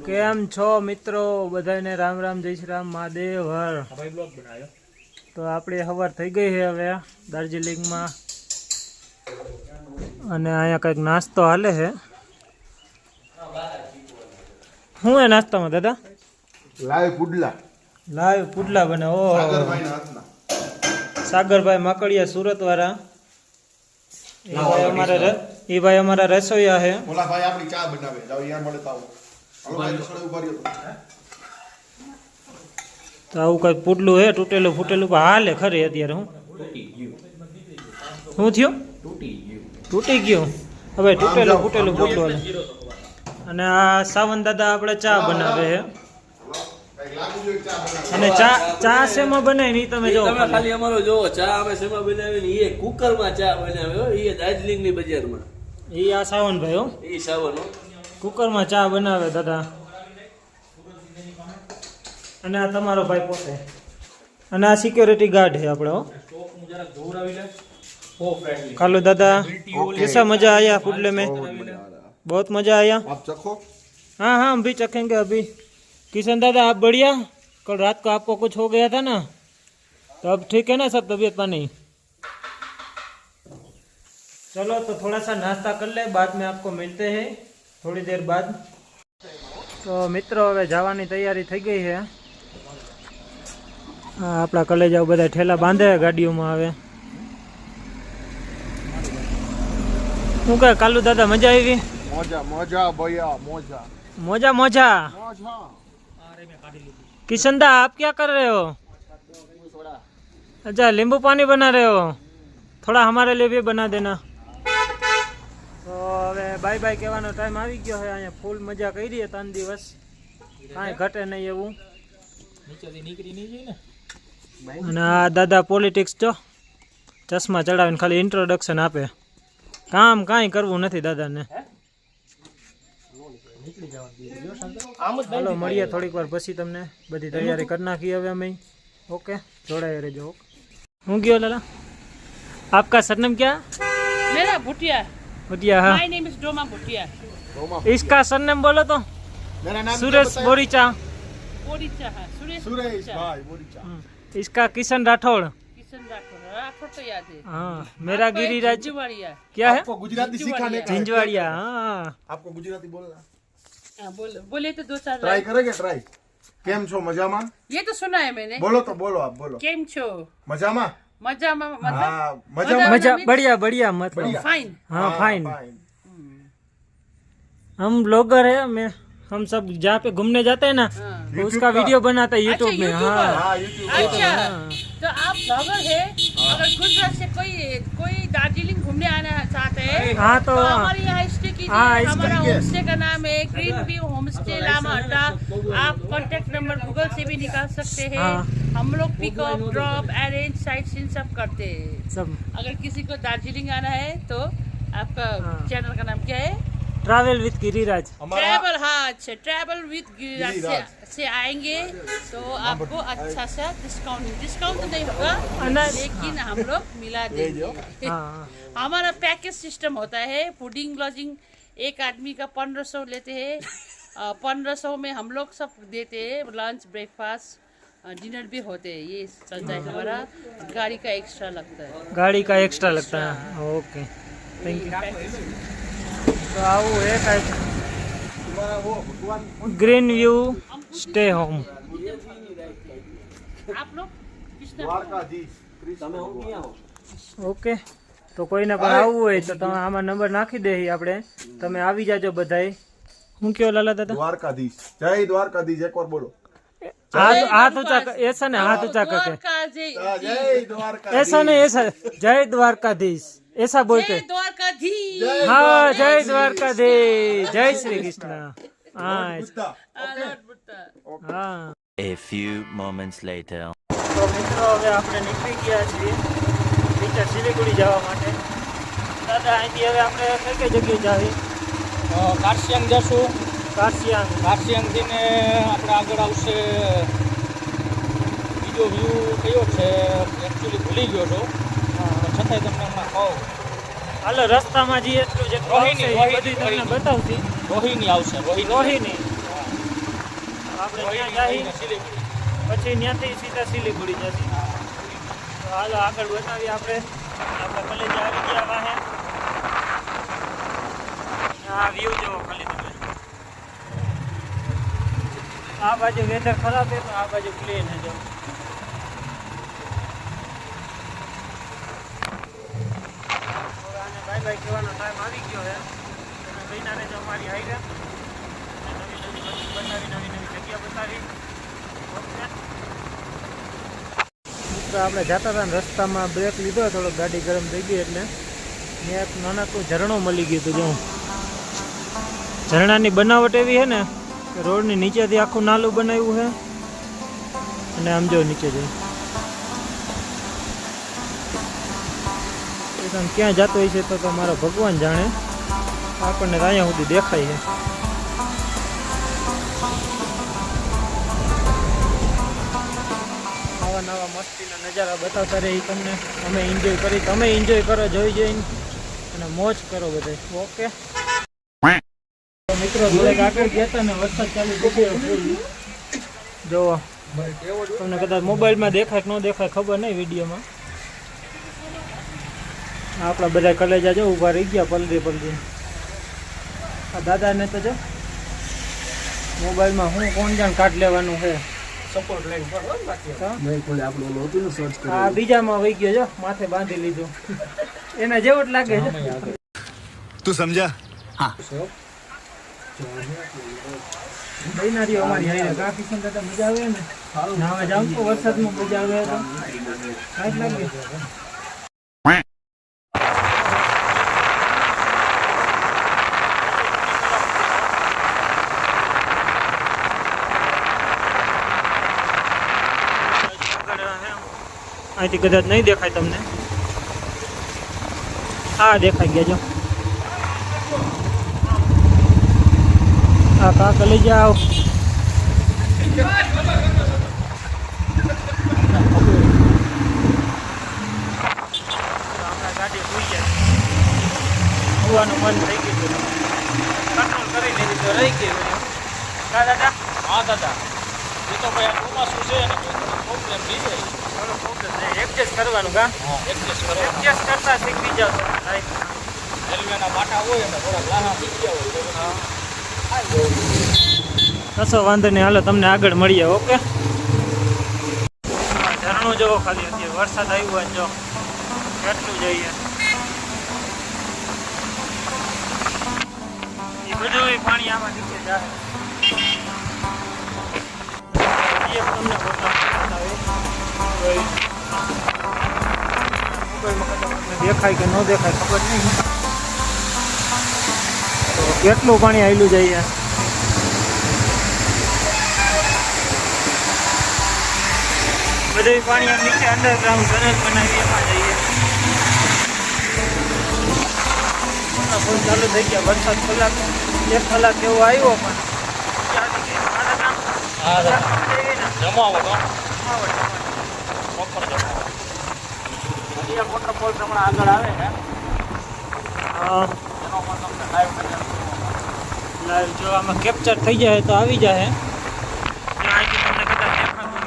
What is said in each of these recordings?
કેમ છો મિત્રો? બધાને રામ રામ, જય શ્રી રામ, મહાદેવ હર. તો આપણે સવાર થઈ ગઈ છે હવે દાર્જિલિંગમાં, અને અહીંયા કંઈક નાસ્તો હાલે છે. શું હે નાસ્તામાં દાદા? લાઈવ પુડલા બને. ઓહો, સાગરભાઈ માકડિયા સુરત વાળા, એ ભાઈ અમારા રસોઈયા છે. ઓલા ભાઈ આપણી ચા બનાવે, જાવ યાર મળે તાવ. હાલો ભાઈ રસોડે ઉભા રહ્યો તો આવું કઈ પુડલું હે, તૂટેલું ફૂટેલું હાલે ખરી અત્યારે. શું થયું? તૂટી ગયું. હવે તૂટેલું ફૂટેલું પુડલું હાલે. અને આ સાવન દાદા આપણે ચા બનાવે છે. અને ચા શેમાં બનાવી ની તમે જો ખાલી અમારો જો ચા અમે શેમાં બનાવી ને એ કુકરમાં ચા બનાવે એ દાર્જિલિંગ ની બજારમાં. એ આ સાવનભાઈ હો, એ સાવન કુકરમાં ચા બનાવે દાદા. અને આ તમારો ભાઈ પોતે. અને આ સિક્યોરિટી ગાર્ડ છે આપણે હો. कालू दादा कैसा मजा आया पुडले में? बहुत मजा आया. आप चखो. हाँ हाँ हम भी चखेंगे अभी. किशन दादा आप बढ़िया? कल रात को आपको कुछ हो गया था ना, तो अब ठीक है ना सब, तबीयत पानी? चलो तो थोड़ा सा नाश्ता कर ले, बाद में आपको मिलते हैं थोड़ी देर बाद. तो मित्रों હવે જવાની તૈયારી થઈ ગઈ છે. આપણા કલેજાઓ બધા ઠેલા બાંધે ગાડીઓમાં. હવે શું કહે કાલુ દાદા, મજા આવી? મોજા મોજા ભैया મોજા मोजा मोजा. મોજા. किशन दा आप क्या कर रहे हो? अच्छा नींबू पानी बना रहे हो, थोड़ा हमारे लिए भी बना देना. તો હવે બાય બાય કહેવાનો ટાઈમ આવી ગયો છે. અહીંયા ફૂલ મજા કરી 3 દિવસ, કાંઈ ઘટે નહીં એવું. અને આ દાદા પોલિટિક્સ જો ચશ્મા ચડાવીને ખાલી ઇન્ટ્રોડક્શન આપે, કામ કાંઈ કરવું નથી દાદાને. ચાલો મળીએ થોડીક વાર પછી, તમને બધી તૈયારી કરી નાખી હવે અમે. ओके जोड़ा रहे जो. हूँ क्यों लाला? आपका सरनेम क्या? मेरा भुटिया. भुटिया. हाँ, my name is Doma Bhutia. इसका सरनेम बोलो तो. मेरा नाम सुरेश बोरीचा. बोरीचा है सुरेश भाई बोरीचा. इसका किशन राठौड़. किशन राठौड़ तो याद है. हाँ, मेरा गिरिराज. झिंझवाड़िया. क्या है? आपको गुजराती सिखाने का. झिंझवाड़िया. हाँ, आपको गुजराती बोलना. हाँ बोले तो 2 4 ट्राई करेंगे ट्राई. केम छो मजामा? ये तो सुना है मैंने. बोलो तो बोलो, आप बोलो. केम छो मजामा. मजा मतलब हाँ मजामा. मजा बढ़िया बढ़िया मतलब. बढ़िया. फाइन. हाँ फाइन. हम ब्लॉगर है, मैं हम सब जहाँ पे घूमने जाते हैं ना, तो उसका वीडियो बनाते हैं यूट्यूब में. हाँ हाँ यूट्यूब. अच्छा तो आप ब्लॉगर है. अगर गुजरात से कोई दार्जिलिंग घूमने आना चाहते हैं हाँ तो हमारे यहाँ स्टे कीजिए. हाँ, हमारा होम स्टे का नाम है ग्रीन व्यू होम स्टे लामा अड्डा. आप कॉन्टेक्ट नंबर गूगल से भी निकाल सकते हैं. हाँ. हम लोग pickup drop arrange sightseeing सब करते हैं. सब अगर किसी को दार्जिलिंग आना है तो आपका चैनल का नाम क्या है? Travel with Giriraj. ट्रैवल. हाँ अच्छा, ट्रैवल विद गिरिराज से आएंगे तो आपको अच्छा सा डिस्काउंट तो नहीं होगा, लेकिन हम लोग मिला देंगे. हाँ हमारा पैकेज सिस्टम होता है. फूडिंग लॉजिंग एक आदमी का 1500 लेते हैं. 1500 में हम लोग सब देते हैं. लंच ब्रेकफास्ट डिनर भी होते हैं. ये चलता है हमारा. गाड़ी का एक्स्ट्रा लगता है. गाड़ी का एक्स्ट्रा लगता है. Okay thank you. तो આવું હે કાંઈક ગ્રીન વ્યૂ સ્ટે હોમ. आप लोग દ્વારકાધીશ. ઓકે તો કોઈને પણ આવવું હોય તો તમે આમાં નંબર નાખી દે આપણે, તમે આવી જાજો બધાય. હું કયો લાલા દાદા? દ્વારકાધીશ. જય દ્વારકાધીશ એકવાર બોલો. हाथ ऊंचा, ऐसा नहीं, हाथ ऊंचा करके. जय દ્વારકાધીશ. ऐसा नहीं, ऐसा जय द्वारकाधीश ऐसा बोलते. द्वारकाधीश. हाँ जय द्वारकाधीश, जय श्री कृष्ण. हाँ बुद्धा. हाँ. A few moments later. તો મિત્રો હવે આપણે નીકળી ગયા છીએ ટીચર સિલીગુડી જવા માટે. દાદા અહીંથી હવે આપણે કઈ કઈ જગ્યાએ જાવી? કારસિયાંગ જશું. કારસિયાંગ. કારસિયાંગથી ને આપણે આગળ આવશે બીજો વ્યૂ કયો છે એકચ્યુઅલી ભૂલી ગયો છો, પણ છતાંય તમને હમણાં કહું. હાલો રસ્તામાં જઈએ એટલું જેટલું આવશે એ બધું તમને બતાવતી. રોહિણી આવશે. રોહિણી. આપણે ત્યાં જાહી સિલીગુડી. પછી ત્યાંથી સીધા સિલીગુડી જશે. તો હાલો આગળ બતાવીએ આપણે કલેજ આવી ગયા વાહે. આ વ્યૂ જોવો ખાલી તમે. આ બાજુ વેધર ખરાબ છે તો આ બાજુ પ્લેન છે જો. હવે આને બાય બાય કહેવાનો ટાઈમ આવી ગયો છે. તમે મહિનાને જો અમારી હાઈવે નવી નવી વસ્તુ બનાવી, નવી નવી જગ્યા બતાવી. ઓકે આપણે જતા હતા ને રસ્તામાં બ્રેક લીધો, થોડો ગાડી ગરમ થઈ ગઈ એટલે ત્યાં એક નાનકડું ઝરણું મળી ગયું હતું. જો ઝરણાની બનાવટ એવી છે ને કે રોડની નીચેથી આખું નાલું બનાવ્યું છે. અને આમ જો નીચે જઈ ક્યાં જતો હોય છે તો મારો ભગવાન જાણે. આપણને તો અહીંયા સુધી દેખાય છે. નવા નવા મસ્તીના નજારા બતાવતા રહી તમને. અમે એન્જોય કરી, તમે એન્જોય કરો જોઈ જોઈને અને મોજ કરો બધે. ઓકે તો મિત્રો થોડેક આગળ ગયા હતા ને વરસાદ ચાલુ થઈ ગયો ફૂલ. જોવો તમને કદાચ મોબાઈલમાં દેખાય કે ન દેખાય ખબર નહીં, વિડીયોમાં આપણા બધા કલેજા જો ઊભા રહી ગયા પલરી પલરી. આ દાદાને તો જો મોબાઈલમાં હું કોણ જાણ કાઢ લેવાનું છે. સપોર્ટ લાઈન પર હોય ને બાકી. આ બીજામાં વહી ગયો જો, માથે બાંધી લીધું. એના જેવો જ લાગે છે. તું સમજા? બૈનારીઓ અમારી હારે કા કિશન દાદા મજા આવે ને નાવા જાવ તો વરસાદમાં મજા આવે તો કાંઈ લાગે. અહીંથી કદાચ નહીં દેખાય તમને. હા દેખાઈ ગયા જો. આ કાકા લઈ જાઓ. ગાડી સુઈ જાય, હોવાનું મન થઈ ગયું, કંટ્રોલ કરી લીધી તો રહી ગયું. કા દાદા? હા દાદા, એ તો ભાઈ આ ચોમાસું છે ને પ્રોબ્લેમ થઈ જાય. થોડો પ્રોબ્લેમ છે, એડજસ્ટ કરવાનું. કા હા, એડજસ્ટ કરો. એડજસ્ટ કરતા શીખી જાવ તો લાઈફ. રેલવેના બાટા હોય ને થોડાક લાહા થઈ ગયા હોય તો કશો વાંધો નહીં, હાલો તમને આગળ મળીએ. ઓકે ઝરણું જોવો ખાલી. અત્યારે વરસાદ આવ્યો હોય જો કેટલું જોઈએ. એ બધું પાણી આમાં નીચે જાય. એ તમને મોબાઈલમાં દેખાય કે ન દેખાય ખબર નહીં. તો કેટલું પાણી આવેલું જાય. બધું પાણી આમ નીચે અંડરગ્રાઉન્ડ ટનલ બનાવી એમાં જઈએ. ફૂલ ચાલુ થઈ ગયા. વરસાદ કલાક 1 કલાક એવો આવ્યો પણ હા દાદા, જમાવો તો પ્રોપર જમાવો. હજી એક વોટરફોલ હમણાં આગળ આવે ને એનો પણ તમને લાઈવ કરી લાઈવ જો આમાં કેપ્ચર થઈ જાય તો આવી જાય. અહીંથી તમને કદાચ દેખાતું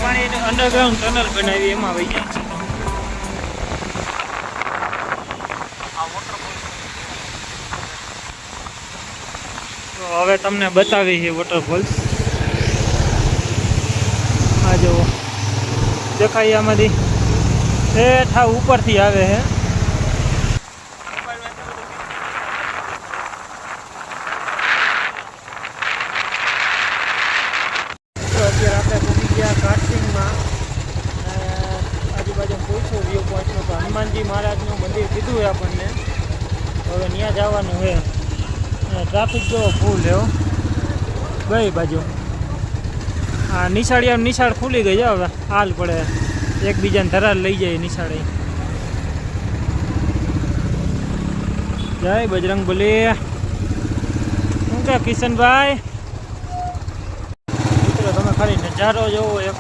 પાણી અંડરગ્રાઉન્ડ ટનલ બનાવી એમાં વહી જાય છે. તો હવે તમને બતાવી છે વોટરફોલ્સ. આ જુઓ દેખાય આમાંથી ઠેઠા ઉપરથી આવે છે. અત્યારે આપણે પહોંચી ગયા કાર્ટિંગમાં. આજુબાજુ પૂછ્યું વ્યૂ પોઈન્ટનું તો હનુમાનજી મહારાજનું મંદિર કીધું હોય આપણને. તો હવે ત્યાં જવાનું છે. ટ્રાફિક જો ફૂલ છે હો બે બાજુ. આ નિશાળિયા નિશાળ ખુલી ગઈ છે હવે હાલ પડે એકબીજાને ધરાર લઈ જાય નિશાળે. જય બજરંગ બલી. શું કે કિશનભાઈ મિત્રો તમે ખાલી નજારો જોવો એક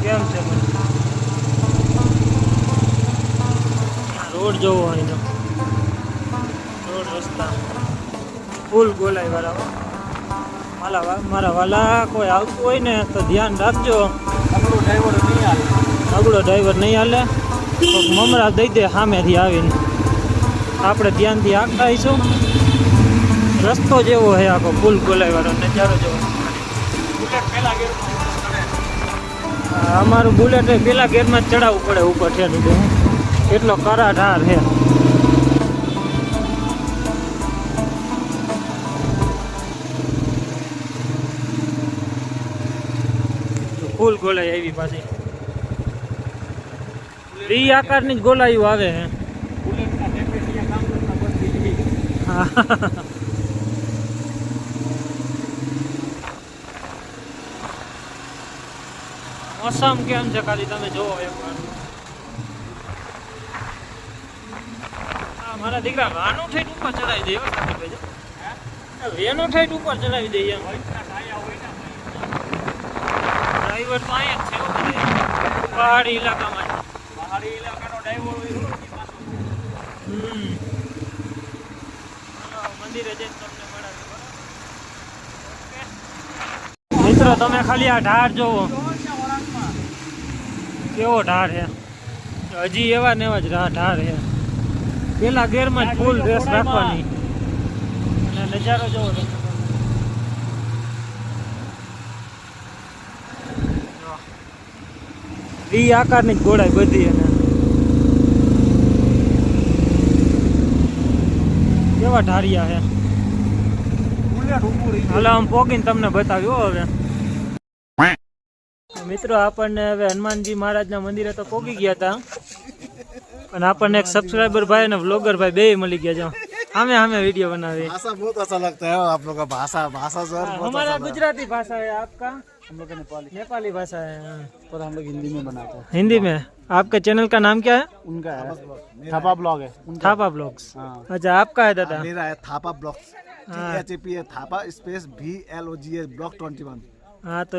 કેમ છે રોડ જોવો અહીંનો રોડ રસ્તા ફૂલ ગોલાઈ વાળા. મારા વાલા કોઈ આવતું હોય ને તો ધ્યાન રાખજો. અગડો ડ્રાઈવર નહીં હાલે તો મમરા દઈ દે સામેથી આવીને. આપણે ધ્યાનથી આગતા આવીશું. રસ્તો જેવો છે આખો ફૂલ ગોલાઈ વાળો નજારો જેવો. અમારું બુલેટ પેલા ગેરમાં જ ચડાવવું પડે ઉપર ઠેર એટલો કરા ઢાર છે. ફૂલ ગોલાઈ આવી પાછી રી આકારની જ ગોલાઈઓ આવે છે. મોસમ કેમ છે ખાલી તમે જોવો એકવાર. મારા દીકરા વાનું ઠેઠ ઉપર ચડાવી દે વેનો ઠેઠ ઉપર ચડાવી દઈએ. ડ્રાઈવર તો અહીંયા જ છે પહાડી ઇલાકામાં. પહાડી ઇલાકાનો ડ્રાઈવર મંદિરે જઈને તમને મળે. મિત્રો તમે ખાલી આ ઢાળ જોવો કેવો ઢાળ છે. હજી એવા ને એવા જ ઢાળ છે. પેલા ગેરમાં જ ફૂલ રેસ રાખવાની અને નજારો જોવો તમે. ઈ આકારની જ ગોળાઈ બધી અને કેવા ઢારિયા છે. હાલો આમ પોગીને તમને બતાવ્યું હવે. મિત્રો આપણને હવે હનુમાનજી મહારાજના મંદિરે તો પોગી ગયા હતા અને આપણને એક સબસ્ક્રાइबर भाई અને व्लॉगर भाई બે મળી ગયા છે. हमें वीडियो बनावे. भाषा बहुत अच्छा लगता है आप लोग का भाषा सर हमारा गुजराती भाषा है, आपका हम लोग का नेपाली भाषा है पर हम लोग हिंदी में बनाते हैं. हिंदी में. आपके चैनल का नाम क्या है? उनका है थापा ब्लॉग है. थापा ब्लॉग्स. अच्छा आपका है दादा? मेरा है थापा ब्लॉग्स. THAP है थापा स्पेस VLOGS ब्लॉग 21. हाँ तो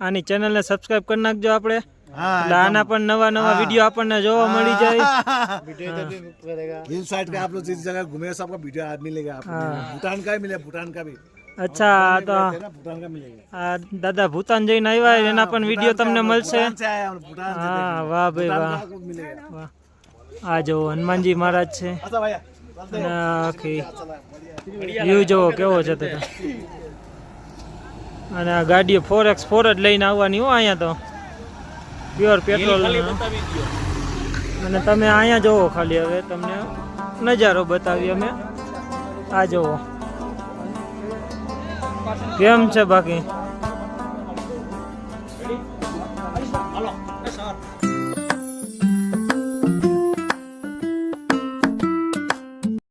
આની ચેનલને સબસ્ક્રાઇબ કરી નાખજો આપણે. એટલે આના પણ નવા વિડીયો આપણને જોવા મળી જાય. हिल साइड का आप लोग जिस जगह घूमे सबका वीडियो मिलेगा आपको. भूटान का भी मिलेगा, भूटान का भी. अच्छा तो भूटान का मिलेगा. આ દાદા ભૂતાન જઈને આવ્યા એના પણ વિડીયો તમને મળશે. भूटान से आया हम भूटान से. હા વાહ ભાઈ વાહ मिलेगा. વાહ. આ જો હનુમાનજી મહારાજ છે अच्छा भैया અને આખી વ્યૂ જોવો કેવો છે તે. અને આ ગાડીઓ 4x4 જ લઈને આવવાની હો અહીંયા તો પ્યોર પેટ્રોલ. અને તમે અહીંયા જોવો ખાલી હવે તમને નજારો બતાવી અમે. આ જોવો કેમ છે બાકી